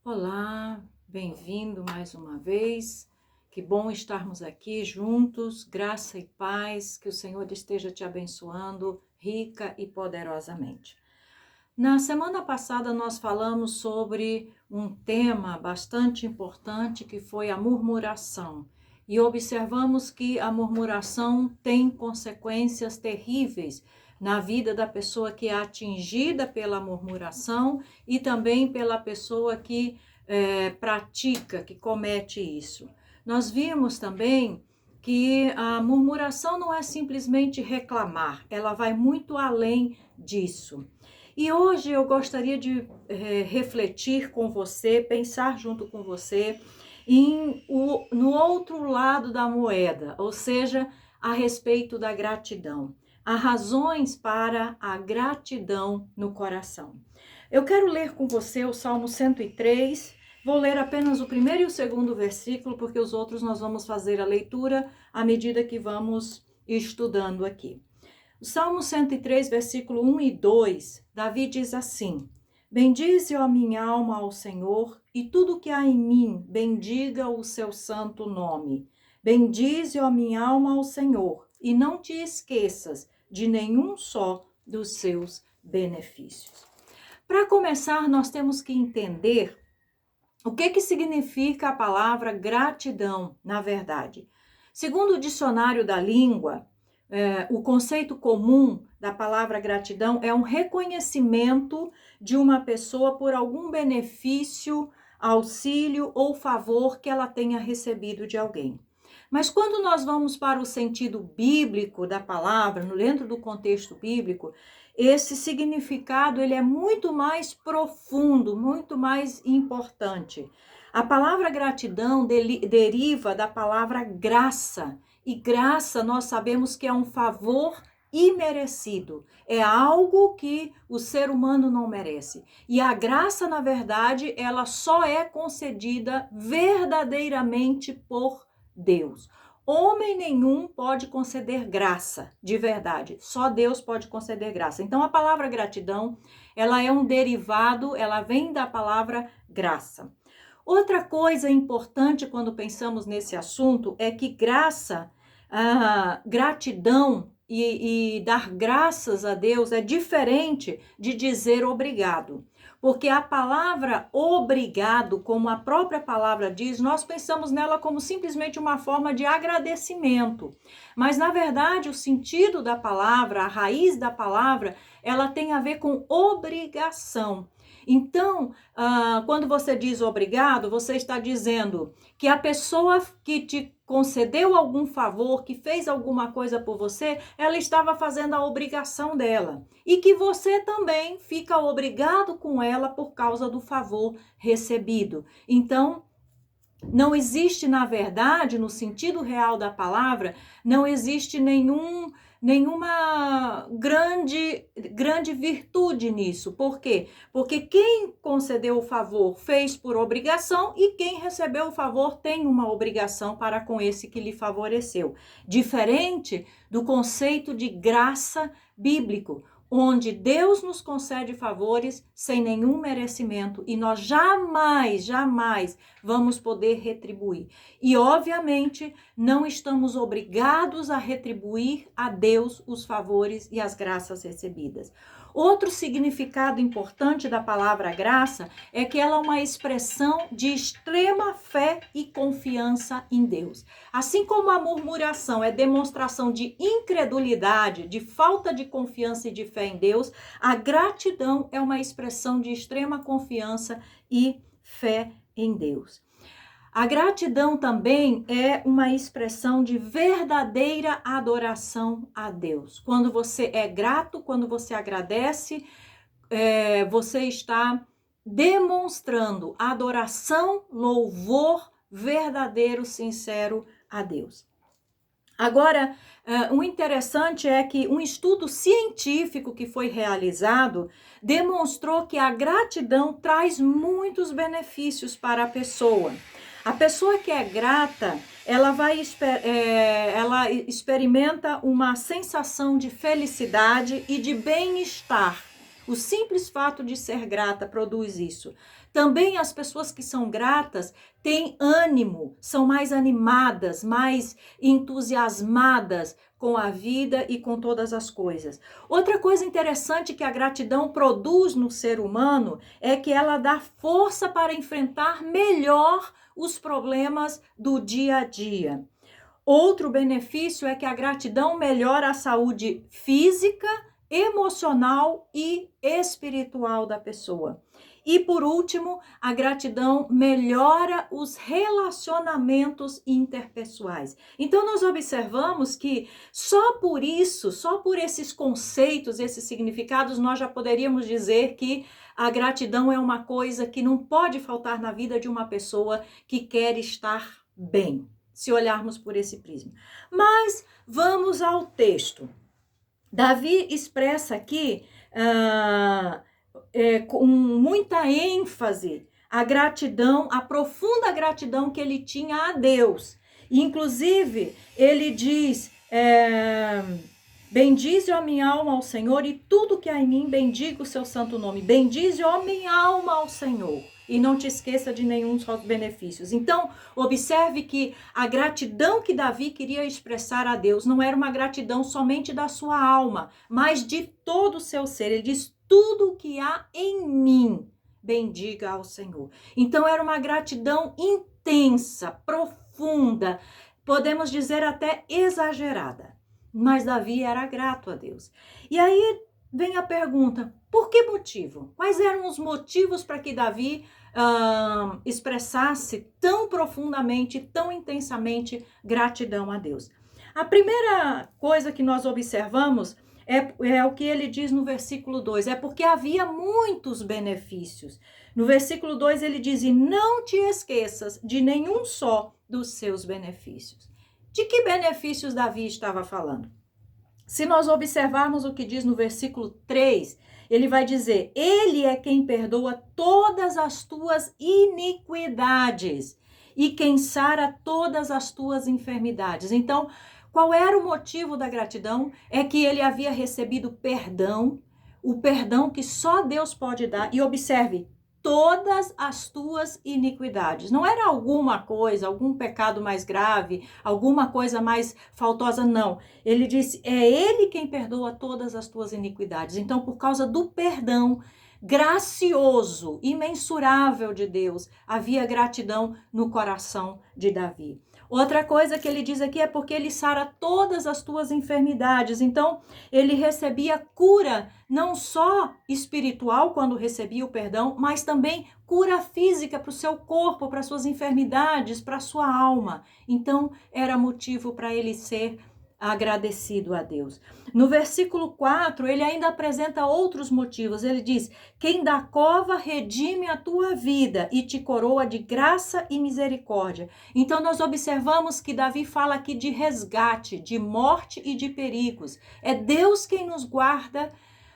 Olá, bem-vindo mais uma vez. Que bom estarmos aqui juntos, graça e paz, que o Senhor esteja te abençoando rica e poderosamente. Na semana passada nós falamos sobre um tema bastante importante que foi a murmuração. E observamos que a murmuração tem consequências terríveis na vida da pessoa que é atingida pela murmuração e também pela pessoa que pratica, que comete isso. Nós vimos também que a murmuração não é simplesmente reclamar, ela vai muito além disso. E hoje eu gostaria de refletir com você, pensar junto com você no outro lado da moeda, ou seja, a respeito da gratidão. Há razões para a gratidão no coração. Eu quero ler com você o Salmo 103, vou ler apenas o primeiro e o segundo versículo, porque os outros nós vamos fazer a leitura à medida que vamos estudando aqui. O Salmo 103, versículo 1 e 2, Davi diz assim: Bendize, ó minha alma, ao Senhor, e tudo que há em mim, bendiga o seu santo nome. Bendize, ó minha alma, ao Senhor, e não te esqueças de nenhum só dos seus benefícios. Para começar, nós temos que entender o que significa a palavra gratidão, na verdade. Segundo o dicionário da língua, o conceito comum da palavra gratidão é um reconhecimento de uma pessoa por algum benefício, auxílio ou favor que ela tenha recebido de alguém. Mas quando nós vamos para o sentido bíblico da palavra, dentro do contexto bíblico, esse significado ele é muito mais profundo, muito mais importante. A palavra gratidão deriva da palavra graça. E graça nós sabemos que é um favor imerecido. É algo que o ser humano não merece. E a graça, na verdade, ela só é concedida verdadeiramente por Deus. Homem nenhum pode conceder graça, de verdade. Só Deus pode conceder graça. Então, a palavra gratidão, ela é um derivado, ela vem da palavra graça. Outra coisa importante quando pensamos nesse assunto é que gratidão e dar graças a Deus é diferente de dizer obrigado. Porque a palavra obrigado, como a própria palavra diz, nós pensamos nela como simplesmente uma forma de agradecimento. Mas, na verdade, o sentido da palavra, a raiz da palavra, ela tem a ver com obrigação. Então, quando você diz obrigado, você está dizendo que a pessoa que te concedeu algum favor, que fez alguma coisa por você, ela estava fazendo a obrigação dela. E que você também fica obrigado com ela por causa do favor recebido. Então, não existe, na verdade, no sentido real da palavra, não existe nenhuma grande virtude nisso. Por quê? Porque quem concedeu o favor fez por obrigação e quem recebeu o favor tem uma obrigação para com esse que lhe favoreceu. Diferente do conceito de graça bíblico, onde Deus nos concede favores sem nenhum merecimento e nós jamais vamos poder retribuir. E, obviamente, não estamos obrigados a retribuir a Deus os favores e as graças recebidas. Outro significado importante da palavra graça é que ela é uma expressão de extrema fé e confiança em Deus. Assim como a murmuração é demonstração de incredulidade, de falta de confiança e de fé em Deus, a gratidão é uma expressão de extrema confiança e fé em Deus. A gratidão também é uma expressão de verdadeira adoração a Deus. Quando você é grato, quando você agradece, você está demonstrando adoração, louvor verdadeiro, sincero a Deus. Agora, o interessante é que um estudo científico que foi realizado demonstrou que a gratidão traz muitos benefícios para a pessoa. A pessoa que é grata, ela experimenta uma sensação de felicidade e de bem-estar. O simples fato de ser grata produz isso. Também as pessoas que são gratas têm ânimo, são mais animadas, mais entusiasmadas com a vida e com todas as coisas. Outra coisa interessante que a gratidão produz no ser humano é que ela dá força para enfrentar melhor os problemas do dia a dia. Outro benefício é que a gratidão melhora a saúde física, emocional e espiritual da pessoa. E por último, a gratidão melhora os relacionamentos interpessoais. Então nós observamos que só por isso, só por esses conceitos, esses significados, nós já poderíamos dizer que a gratidão é uma coisa que não pode faltar na vida de uma pessoa que quer estar bem, se olharmos por esse prisma. Mas vamos ao texto. Davi expressa aqui com muita ênfase a gratidão, a profunda gratidão que ele tinha a Deus. Inclusive, ele diz, bendize, ó minha alma, ao Senhor, e tudo que há em mim, bendiga o seu santo nome. Bendize, ó minha alma, ao Senhor. E não te esqueça de nenhum dos benefícios. Então, observe que a gratidão que Davi queria expressar a Deus não era uma gratidão somente da sua alma, mas de todo o seu ser. Ele diz, tudo o que há em mim, bendiga ao Senhor. Então, era uma gratidão intensa, profunda, podemos dizer até exagerada. Mas Davi era grato a Deus. E aí vem a pergunta, por que motivo? Quais eram os motivos para que Davi expressasse tão profundamente, tão intensamente gratidão a Deus? A primeira coisa que nós observamos é o que ele diz no versículo 2, é porque havia muitos benefícios. No versículo 2 ele diz, e não te esqueças de nenhum só dos seus benefícios. De que benefícios Davi estava falando? Se nós observarmos o que diz no versículo 3, ele vai dizer, ele é quem perdoa todas as tuas iniquidades e quem sara todas as tuas enfermidades. Então, qual era o motivo da gratidão? É que ele havia recebido perdão, o perdão que só Deus pode dar. E observe, todas as tuas iniquidades. Não era alguma coisa, algum pecado mais grave, alguma coisa mais faltosa, não. Ele disse, é ele quem perdoa todas as tuas iniquidades. Então, por causa do perdão gracioso, imensurável de Deus, havia gratidão no coração de Davi. Outra coisa que ele diz aqui é porque ele sara todas as tuas enfermidades. Então, ele recebia cura, não só espiritual, quando recebia o perdão, mas também cura física para o seu corpo, para suas enfermidades, para a sua alma. Então, era motivo para ele ser agradecido a Deus. No versículo 4, ele ainda apresenta outros motivos. Ele diz, quem da cova redime a tua vida e te coroa de graça e misericórdia. Então nós observamos que Davi fala aqui de resgate, de morte e de perigos. É Deus quem nos guarda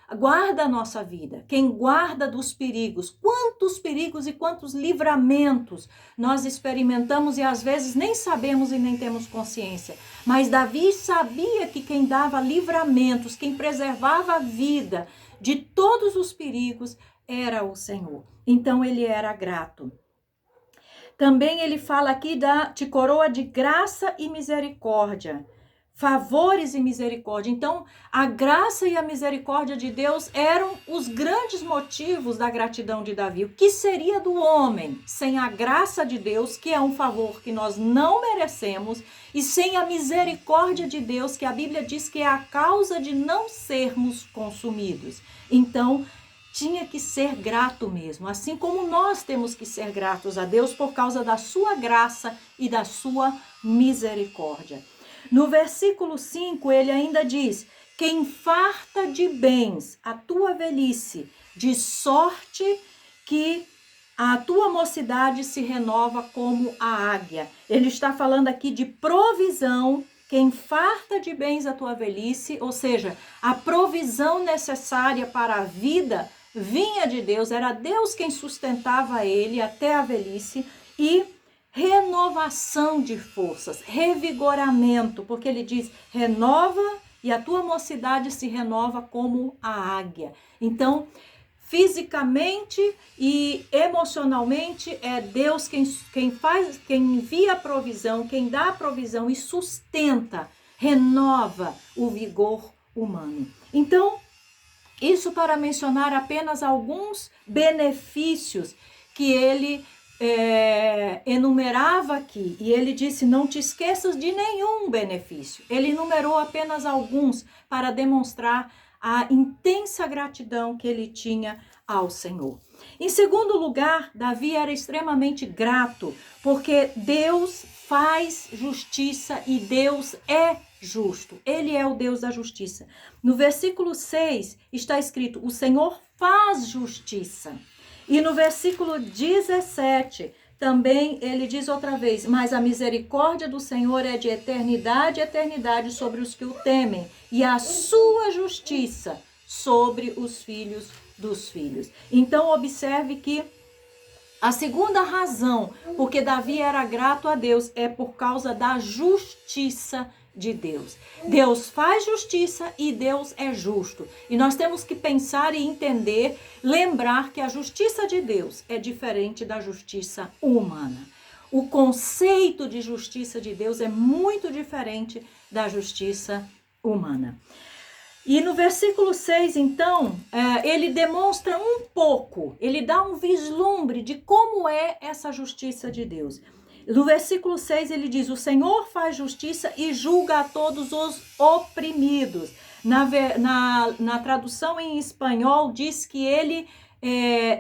a nossa vida, quem guarda dos perigos. Quantos perigos e quantos livramentos nós experimentamos e às vezes nem sabemos e nem temos consciência. Mas Davi sabia que quem dava livramentos, quem preservava a vida de todos os perigos era o Senhor. Então ele era grato. Também ele fala aqui te coroa de graça e misericórdia. Favores e misericórdia. Então, a graça e a misericórdia de Deus eram os grandes motivos da gratidão de Davi. O que seria do homem sem a graça de Deus, que é um favor que nós não merecemos, e sem a misericórdia de Deus, que a Bíblia diz que é a causa de não sermos consumidos? Então, tinha que ser grato mesmo, assim como nós temos que ser gratos a Deus por causa da sua graça e da sua misericórdia. No versículo 5, ele ainda diz, quem farta de bens a tua velhice, de sorte que a tua mocidade se renova como a águia. Ele está falando aqui de provisão, quem farta de bens a tua velhice, ou seja, a provisão necessária para a vida vinha de Deus, era Deus quem sustentava ele até a velhice, e renovação de forças, revigoramento, porque ele diz, renova e a tua mocidade se renova como a águia. Então, Fisicamente e emocionalmente é Deus quem envia a provisão, quem dá a provisão e sustenta, renova o vigor humano. Então, isso para mencionar apenas alguns benefícios que ele enumerava aqui. E ele disse, não te esqueças de nenhum benefício. Ele enumerou apenas alguns para demonstrar a intensa gratidão que ele tinha ao Senhor. Em segundo lugar, Davi era extremamente grato, porque Deus faz justiça e Deus é justo. Ele é o Deus da justiça. No versículo 6 está escrito, o Senhor faz justiça. E no versículo 17, também ele diz outra vez, mas a misericórdia do Senhor é de eternidade a eternidade sobre os que o temem, e a sua justiça sobre os filhos dos filhos. Então, observe que a segunda razão porque Davi era grato a Deus é por causa da justiça de Deus. Deus faz justiça e Deus é justo. E nós temos que pensar e entender, lembrar que a justiça de Deus é diferente da justiça humana. O conceito de justiça de Deus é muito diferente da justiça humana. E no versículo 6, então, ele demonstra um pouco, ele dá um vislumbre de como é essa justiça de Deus. No versículo 6 ele diz, o Senhor faz justiça e julga a todos os oprimidos. Na tradução em espanhol diz que ele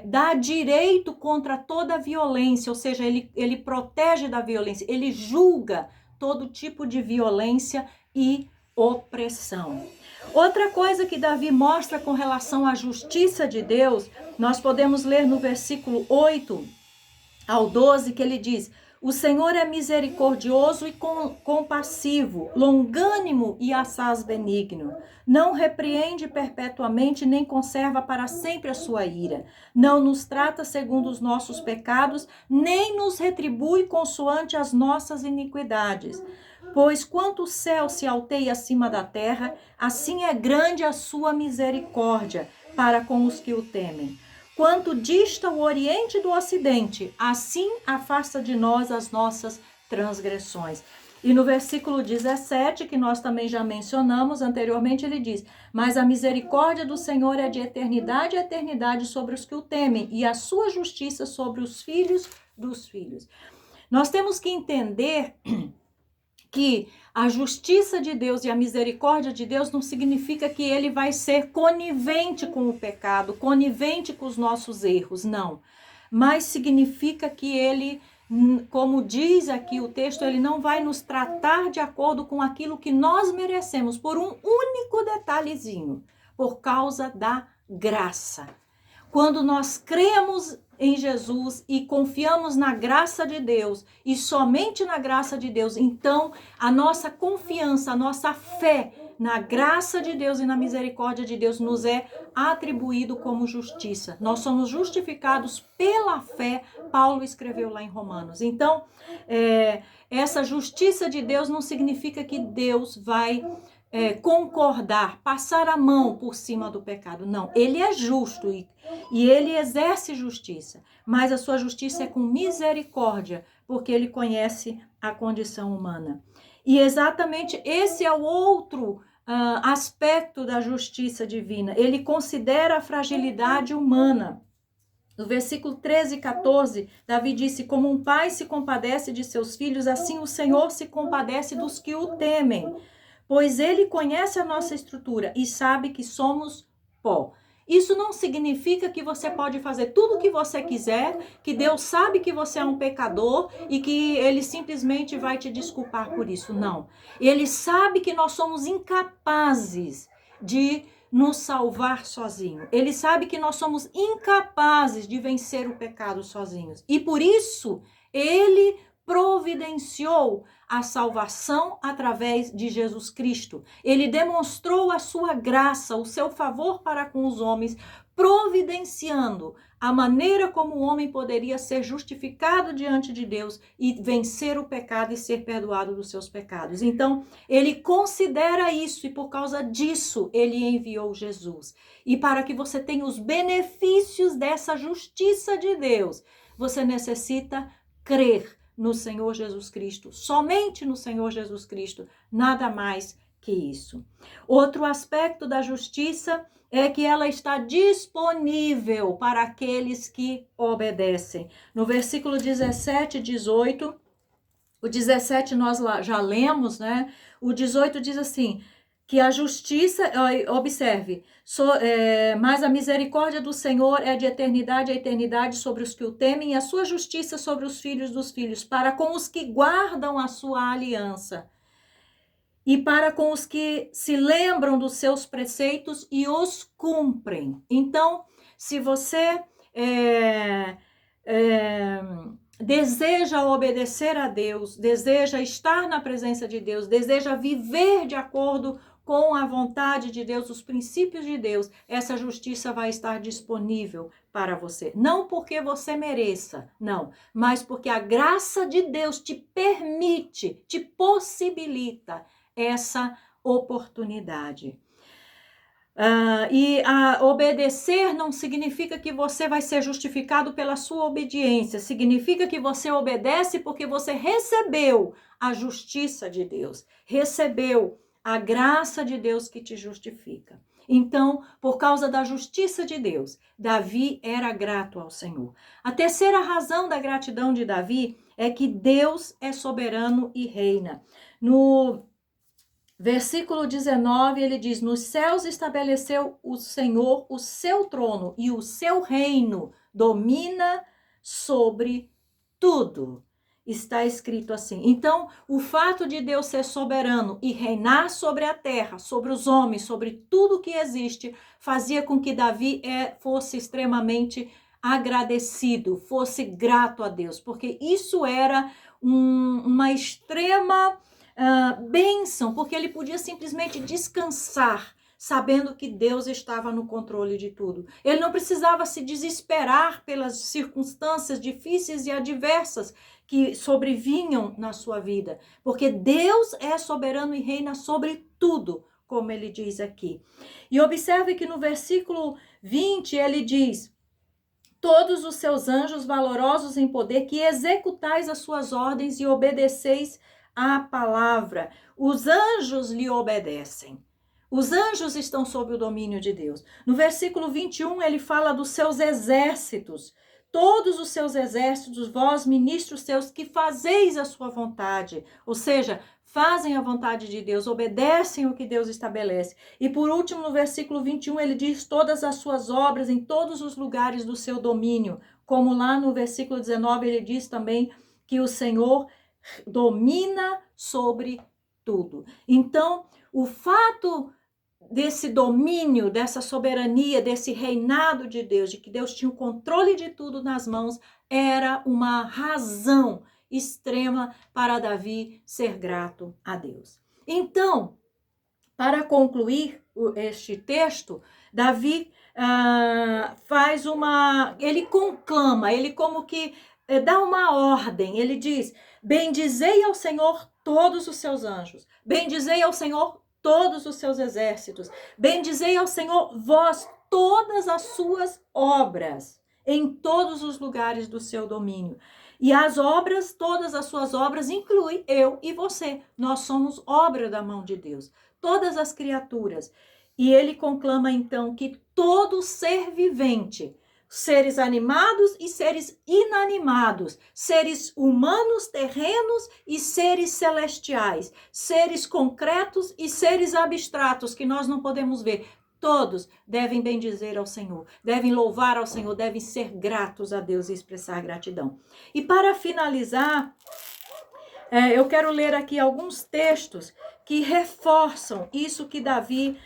dá direito contra toda violência, ou seja, ele protege da violência, ele julga todo tipo de violência e opressão. Outra coisa que Davi mostra com relação à justiça de Deus, nós podemos ler no versículo 8 ao 12, que ele diz, o Senhor é misericordioso e compassivo, longânimo e assaz benigno. Não repreende perpetuamente, nem conserva para sempre a sua ira. Não nos trata segundo os nossos pecados, nem nos retribui consoante as nossas iniquidades. Pois quanto o céu se alteia acima da terra, assim é grande a sua misericórdia para com os que o temem. Quanto dista o oriente do ocidente, assim afasta de nós as nossas transgressões. E no versículo 17, que nós também já mencionamos anteriormente, ele diz, mas a misericórdia do Senhor é de eternidade a eternidade sobre os que o temem, e a sua justiça sobre os filhos dos filhos. Nós temos que entender que a justiça de Deus e a misericórdia de Deus não significa que ele vai ser conivente com o pecado, conivente com os nossos erros, não. Mas significa que ele, como diz aqui o texto, ele não vai nos tratar de acordo com aquilo que nós merecemos, por um único detalhezinho, por causa da graça. Quando nós cremos em Jesus e confiamos na graça de Deus e somente na graça de Deus, então a nossa confiança, a nossa fé na graça de Deus e na misericórdia de Deus nos é atribuído como justiça. Nós somos justificados pela fé, Paulo escreveu lá em Romanos. Então, essa justiça de Deus não significa que Deus vai concordar, passar a mão por cima do pecado. Não, ele é justo e ele exerce justiça, mas a sua justiça é com misericórdia, porque ele conhece a condição humana. E exatamente esse é o outro aspecto da justiça divina. Ele considera a fragilidade humana. No versículo 13 e 14, Davi disse, como um pai se compadece de seus filhos, assim o Senhor se compadece dos que o temem. Pois ele conhece a nossa estrutura e sabe que somos pó. Isso não significa que você pode fazer tudo o que você quiser, que Deus sabe que você é um pecador e que ele simplesmente vai te desculpar por isso. Não. Ele sabe que nós somos incapazes de nos salvar sozinho. Ele sabe que nós somos incapazes de vencer o pecado sozinhos. E por isso, ele providenciou a salvação através de Jesus Cristo. Ele demonstrou a sua graça, o seu favor para com os homens, providenciando a maneira como o homem poderia ser justificado diante de Deus e vencer o pecado e ser perdoado dos seus pecados. Então, ele considera isso e por causa disso ele enviou Jesus. E para que você tenha os benefícios dessa justiça de Deus, você necessita crer no Senhor Jesus Cristo, somente no Senhor Jesus Cristo, nada mais que isso. Outro aspecto da justiça é que ela está disponível para aqueles que obedecem. No versículo 17 e 18, o 17 nós já lemos, né? O 18 diz assim, que a justiça, observe, mas a misericórdia do Senhor é de eternidade a eternidade sobre os que o temem, e a sua justiça sobre os filhos dos filhos, para com os que guardam a sua aliança, e para com os que se lembram dos seus preceitos e os cumprem. Então, se você deseja obedecer a Deus, deseja estar na presença de Deus, deseja viver de acordo com a vontade de Deus, os princípios de Deus, essa justiça vai estar disponível para você. Não porque você mereça, não, mas porque a graça de Deus te permite, te possibilita essa oportunidade. Obedecer não significa que você vai ser justificado pela sua obediência, significa que você obedece porque você recebeu a justiça de Deus, recebeu a graça de Deus que te justifica. Então, por causa da justiça de Deus, Davi era grato ao Senhor. A terceira razão da gratidão de Davi é que Deus é soberano e reina. No versículo 19, ele diz, nos céus estabeleceu o Senhor o seu trono e o seu reino domina sobre tudo. Está escrito assim. Então, o fato de Deus ser soberano e reinar sobre a terra, sobre os homens, sobre tudo que existe, fazia com que Davi fosse extremamente agradecido, fosse grato a Deus, porque isso era uma extrema bênção, porque ele podia simplesmente descansar, sabendo que Deus estava no controle de tudo. Ele não precisava se desesperar pelas circunstâncias difíceis e adversas que sobrevinham na sua vida, porque Deus é soberano e reina sobre tudo, como ele diz aqui. E observe que no versículo 20 ele diz, todos os seus anjos valorosos em poder, que executais as suas ordens e obedeceis à palavra. Os anjos lhe obedecem. Os anjos estão sob o domínio de Deus. No versículo 21, ele fala dos seus exércitos. Todos os seus exércitos, vós, ministros seus, que fazeis a sua vontade. Ou seja, fazem a vontade de Deus, obedecem o que Deus estabelece. E por último, no versículo 21, ele diz todas as suas obras em todos os lugares do seu domínio. Como lá no versículo 19, ele diz também que o Senhor domina sobre tudo. Então, o fato desse domínio, dessa soberania, desse reinado de Deus, de que Deus tinha o controle de tudo nas mãos, era uma razão extrema para Davi ser grato a Deus. Então, para concluir este texto, Davi ele conclama, ele como que dá uma ordem, ele diz, bendizei ao Senhor todos os seus anjos, bendizei ao Senhor todos os seus exércitos, bendizei ao Senhor vós todas as suas obras, em todos os lugares do seu domínio. E as obras, todas as suas obras, inclui eu e você. Nós somos obra da mão de Deus, todas as criaturas. E ele conclama então que todo ser vivente, seres animados e seres inanimados, seres humanos, terrenos e seres celestiais, seres concretos e seres abstratos que nós não podemos ver, todos devem bendizer ao Senhor, devem louvar ao Senhor, devem ser gratos a Deus e expressar gratidão. E para finalizar, eu quero ler aqui alguns textos que reforçam isso que Davi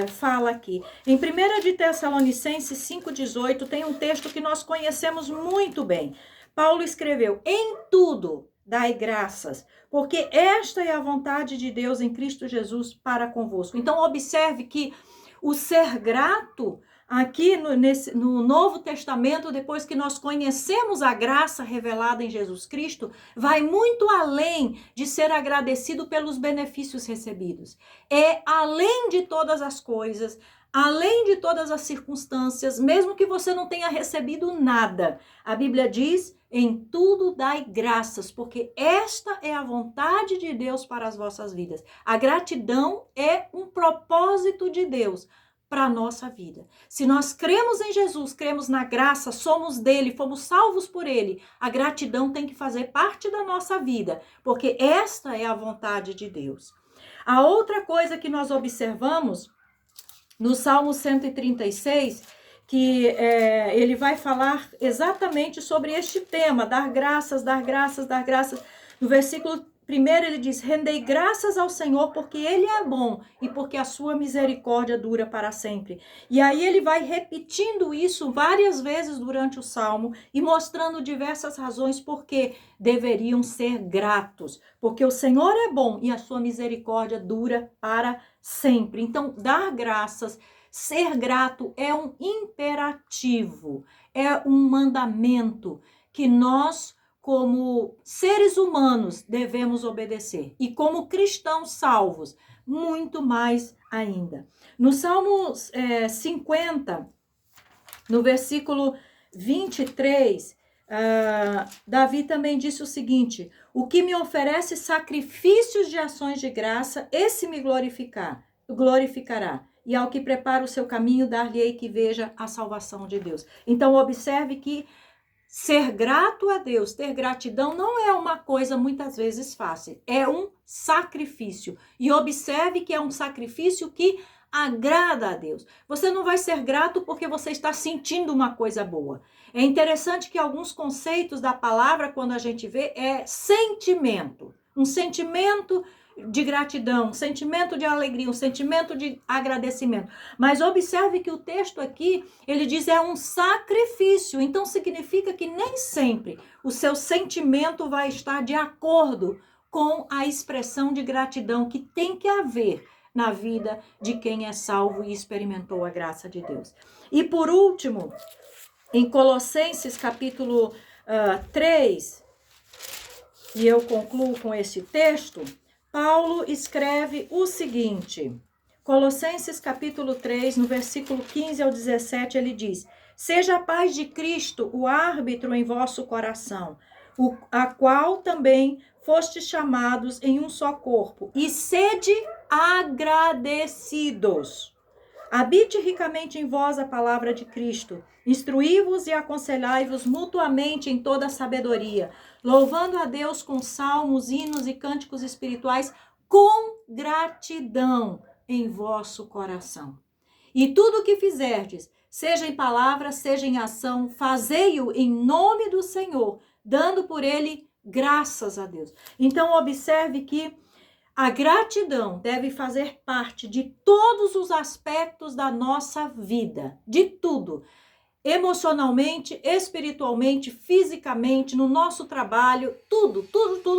fala aqui. Em 1 de Tessalonicenses 5,18 tem um texto que nós conhecemos muito bem. Paulo escreveu: em tudo dai graças, porque esta é a vontade de Deus em Cristo Jesus para convosco. Então, observe que o ser grato aqui no Novo Testamento, depois que nós conhecemos a graça revelada em Jesus Cristo, vai muito além de ser agradecido pelos benefícios recebidos. É além de todas as coisas, além de todas as circunstâncias, mesmo que você não tenha recebido nada. A Bíblia diz: em tudo dai graças, porque esta é a vontade de Deus para as vossas vidas. A gratidão é um propósito de Deus para a nossa vida. Se nós cremos em Jesus, cremos na graça, somos dele, fomos salvos por ele, a gratidão tem que fazer parte da nossa vida, porque esta é a vontade de Deus. A outra coisa que nós observamos no Salmo 136, que ele vai falar exatamente sobre este tema, dar graças, dar graças, dar graças. No versículo 1 ele diz: rendei graças ao Senhor porque ele é bom e porque a sua misericórdia dura para sempre. E aí ele vai repetindo isso várias vezes durante o Salmo e mostrando diversas razões por que deveriam ser gratos. Porque o Senhor é bom e a sua misericórdia dura para sempre. Então, dar graças, ser grato é um imperativo, é um mandamento que nós, como seres humanos, devemos obedecer. E como cristãos salvos, muito mais ainda. No Salmo 50, no versículo 23, Davi também disse o seguinte: o que me oferece sacrifícios de ações de graça, esse me glorificará. E ao que prepara o seu caminho, dar-lhe-ei que veja a salvação de Deus. Então, observe que ser grato a Deus, ter gratidão, não é uma coisa muitas vezes fácil. É um sacrifício. E observe que é um sacrifício que agrada a Deus. Você não vai ser grato porque você está sentindo uma coisa boa. É interessante que alguns conceitos da palavra, quando a gente vê, é sentimento. Um sentimento de gratidão, um sentimento de alegria, um sentimento de agradecimento. Mas observe que o texto aqui, ele diz é um sacrifício. Então significa que nem sempre o seu sentimento vai estar de acordo com a expressão de gratidão que tem que haver na vida de quem é salvo e experimentou a graça de Deus. E por último, em Colossenses capítulo 3, e eu concluo com esse texto, Paulo escreve o seguinte, Colossenses capítulo 3, no versículo 15 ao 17, ele diz: seja a paz de Cristo o árbitro em vosso coração, a qual também fostes chamados em um só corpo, e sede agradecidos. Habite ricamente em vós a palavra de Cristo, instruí-vos e aconselhai-vos mutuamente em toda a sabedoria, louvando a Deus com salmos, hinos e cânticos espirituais, com gratidão em vosso coração. E tudo o que fizerdes, seja em palavra, seja em ação, fazei-o em nome do Senhor, dando por ele graças a Deus. Então, observe que a gratidão deve fazer parte de todos os aspectos da nossa vida, de tudo. Emocionalmente, espiritualmente, fisicamente, no nosso trabalho, tudo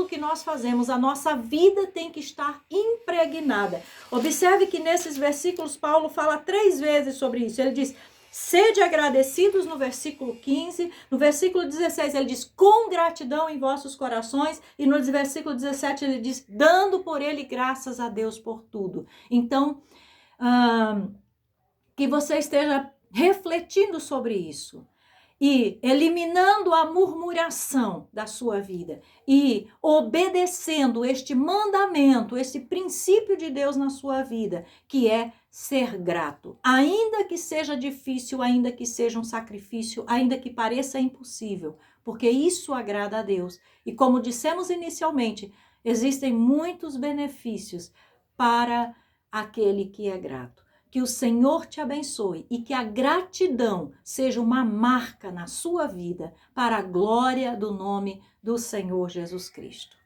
que nós fazemos, a nossa vida tem que estar impregnada. Observe que nesses versículos Paulo fala 3 vezes sobre isso. Ele diz: sede agradecidos no versículo 15, no versículo 16 ele diz: com gratidão em vossos corações, e no versículo 17 ele diz: dando por ele graças a Deus por tudo. Então, que você esteja refletindo sobre isso e eliminando a murmuração da sua vida e obedecendo este mandamento, esse princípio de Deus na sua vida, que é ser grato, ainda que seja difícil, ainda que seja um sacrifício, ainda que pareça impossível, porque isso agrada a Deus. E como dissemos inicialmente, existem muitos benefícios para aquele que é grato. Que o Senhor te abençoe e que a gratidão seja uma marca na sua vida para a glória do nome do Senhor Jesus Cristo.